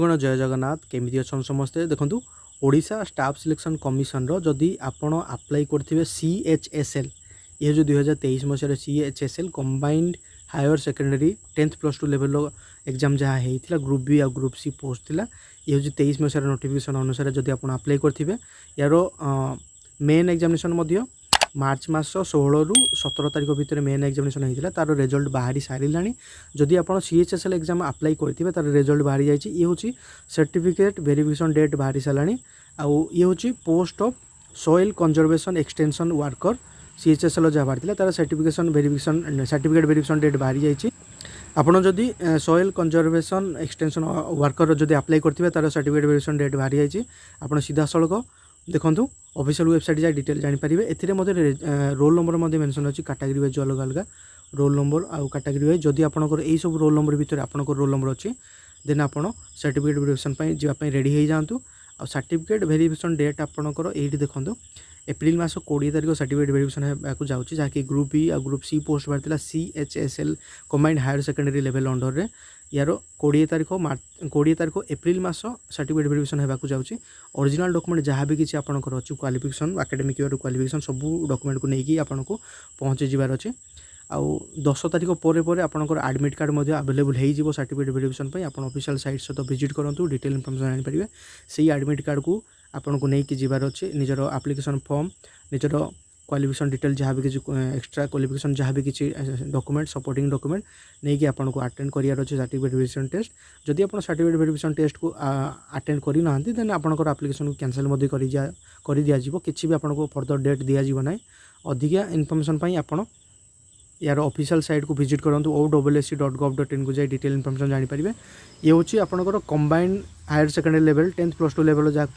गण जय जगन्नाथ केमी अच्छा समस्ते देखो ओडिशा स्टाफ सिलेक्शन कमिशन जदि आपण अप्लाई करेंगे CHSL ये जो 2023 मसीह CHSL combined higher secondary 10th + 2 level exam जहाँ होता ग्रुप बी और ग्रुप सी पोस्ट थिला ये हूँ 23 मसीहार नोटिफिकेशन अनुसार जदि आप अप्लाई करेंगे यार मेन एग्जामिनेशन मार्च मास 16 रु 17 तारिख भितर मेन एग्जामिनेशन होता तार रिजल्ट बाहरी सारा जदि आप CHSL एग्जाम अप्लाई करेंगे तार रिजल्ट बाहरी जाइए ये हूँ सर्टिफिकेट वेरिफिकेशन डेट बाहरी सारा आउ ये हूँ post of soil conservation extension worker CHSL जहाँ बाहरी तार सर्टिफिकेट वेरिफिकेशन डेट बाहरी जाइए आपड़ जदि सॉइल कंजर्वेशन एक्सटेंशन वर्कर जदि अप्लाई करेंगे तार सर्टिफिकेट वेरिफिकेशन डेट बाहरी जाइए आप सीधा सड़क देखूँ ऑफिशियल वेबसाइट जा डिटेल जानीपारे ए रोल नंबर मेंशन अच्छी कैटेगरी वाइज अलग अलग रोल नंबर आउ कैटेगरी वाइज जदि आपंकर यही सब रोल नंबर भितर आपंकर रोल नंबर अच्छी देन आप सर्टिफिकेट वेरिफिकेशन जावाई रेडी हो जातु आ सर्टिफिकेट वेरिफिकेशन डेट आपंकर ये देखो एप्रिल मास 20 तारिख सर्टिफिकेट वेरिफिकेशन होगा जाऊँगी जहाँकि ग्रुप बी और ग्रुप सी पोस्ट बाहर CHSL combined higher secondary level under रे यार 20 तारिख एप्रिल मास सर्टिफिकेट वेरिफिकेशन होगा जाऊँगी ओरिजिनल डॉक्यूमेंट जहाँ भी किसी आपंकर अच्छी क्वालिफिकेशन एकेडमिक ईयर क्वालिफिकेशन सब डॉक्यूमेंट को लेकिन आपको पहुँची जबार अच्छे आउ 10 तारिख पर आपंकर एडमिट कार्ड अवेलेबल हो सर्टिफिकेट वेरिफिकेशन आप ऑफिशियल साइट सहित विजिट करूँ डिटेल इनफॉरमेशन जानीपारे से एडमिट कार्ड को आपन को नहीं जबार अच्छे निजर एप्लिकेशन फॉर्म निजर क्वालिफिकेशन डिटेल जहाँ भी किसी एक्स्ट्रा क्वालिफिकेशन जहाँ भी किसी डॉक्यूमेंट सपोर्टिंग डॉक्यूमेंट नहीं कि आपन को अटेंड करार अच्छे सर्टिफिकेट वेरिफिकेशन टेस्ट जदि आप सर्टिफिकेट वेरिफिकेशन टेस्ट को अटेंड करना देन आपंकर एप्लिकेशन को कैंसल कर दिज्व कि भी आपको फर्दर डेट दिज्व ना अधिका इनफॉरमेशन आप यार ऑफिशियल साइट को विजिट करूँ OSSC.gov.in को जाए डिटेल इनफॉरमेशन जानीपारे ये हूँ आपंकर combined higher secondary level 10th + 2 level जहाँ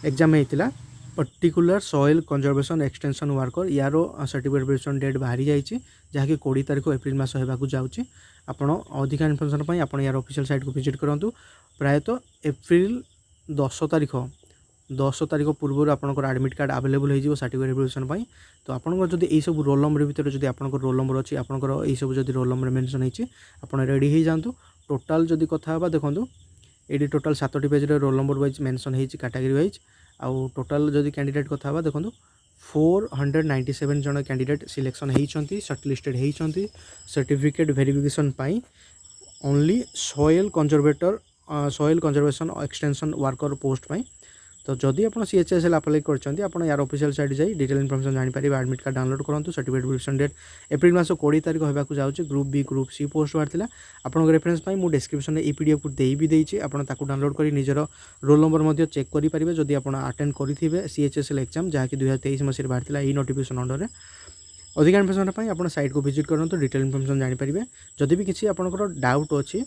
एग्जाम होता particular soil conservation extension worker यार सर्टिफिकेट वेरिफिकेशन डेट बाहरी जाइए जहाँकि 20 तारिख एप्रिल मास होगा जाऊँगी आपड़ अधिका इनफॉरमेशन आप यार ऑफिशियल साइट को विजिट करूँ प्रायतः एप्रिल 10 तारिख पूर्व आपंकर एडमिट कार्ड अवेलेबल हो सर्टिफिकेट वेरिफिकेशन तो आपंकर जब यही सब रोल नंबर भितर जब आपंकर रोल नंबर अच्छी आपंकर यही सब जब रोल नंबर मेंशन होती रेडी हो जातु टोटाल जदि कथा देखो ये टोटाल 7टी page roll number wise mention हो कैटेगरी वाइज आउ टोटाल जदि कैंडिडेट कथा देखो 497 जन कैंडिडेट सिलेक्शन होती सर्टलिस्टेड होती certificate verification only soil conservation extension worker post तो जदि आप CHSL अप्लाई कर यार ऑफिशियल साइट जाए डिटेल इनफॉरमेशन जानीपारे एडमिट कार्ड डाउनलोड करूँ सर्टिफिकेट वेरिफिकेशन डेट एप्रिल मास 20 तारिख होगा जाऊँगी group B group C post बाहर आपको रेफरेंस मुझे डिस्क्रिप्शन में PDF को दे भी देती आपको डाउनलोड कर निजर रोल नंबर चेक करेंगे जदि आप अटेंड करेंगे CHSL एग्जाम जहाँकि 2023 मसीह बाहर यही नोटिफिकेशन अंडर में अधिक इनफॉरमेशन आप साइट को विजिट करूँ डिटेल इनफॉरमेशन जानीपारे जदि भी किसी आपंकर डाउट अच्छी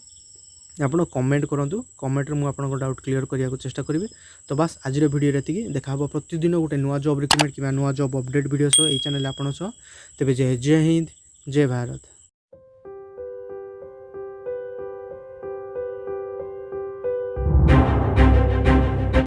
आप कमेंट करूँ कमेंट में आपको डाउट क्लियर करने को चेष्टा करेंगे तो बस आज वीडियो ये देखा प्रतिदिन गोटे नुआ जॉब रिक्रुटमेंट कि नुआ जॉब अपडेट वीडियो सह यही चैनल आपन सह तेज जय हिंद जय भारत।